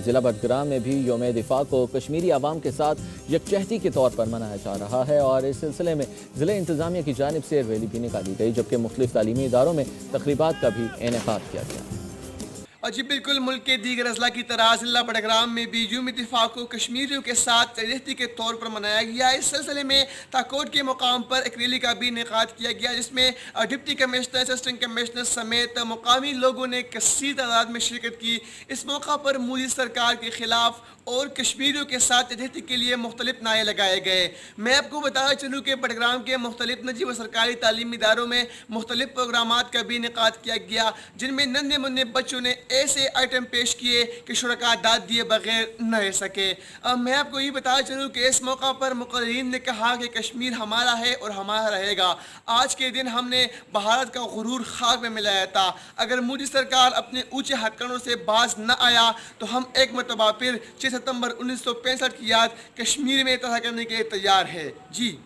ضلع بٹگرام میں بھی یوم دفاع کو کشمیری عوام کے ساتھ یکجہتی کے طور پر منایا جا رہا ہے اور اس سلسلے میں ضلع انتظامیہ کی جانب سے ریلی بھی نکالی گئی، جبکہ مختلف تعلیمی اداروں میں تقریبات کا بھی انعقاد کیا گیا۔ جی بالکل، ملک کے دیگر اضلاع کی طرح ضلع بٹگرام میں بھی یوم دفاع کو کشمیریوں کے ساتھ یکجہتی کے طور پر منایا گیا۔ اس سلسلے میں تاکوٹ کے مقام پر ایک ریلی کا بھی انعقاد کیا گیا، جس میں ڈپٹی کمشنر، اسسٹنٹ کمشنر سمیت مقامی لوگوں نے کثیر تعداد میں شرکت کی۔ اس موقع پر مودی سرکار کے خلاف اور کشمیریوں کے ساتھ یکجہتی کے لیے مختلف نعرے لگائے گئے۔ میں آپ کو بتانا چلوں کہ بٹگرام کے مختلف نجی و سرکاری تعلیمی اداروں میں مختلف پروگرامات کا بھی انعقاد کیا گیا، جن میں ننھے منھے بچوں نے ایسے آئٹم پیش کیے کہ شرکاء داد دیے بغیر نہ رہ سکے۔ میں آپ کو یہ بتانا چلوں کہ اس موقع پر مقررین نے کہا کہ کشمیر ہمارا ہے اور ہمارا رہے گا۔ آج کے دن ہم نے بھارت کا غرور خاک میں ملایا تھا۔ اگر مودی سرکار اپنے اونچے ہتھکنڈوں سے باز نہ آیا تو ہم ایک مرتبہ پھر 6 ستمبر 1965 کی یاد کشمیر میں طرح کرنے کے لیے تیار ہے۔ جی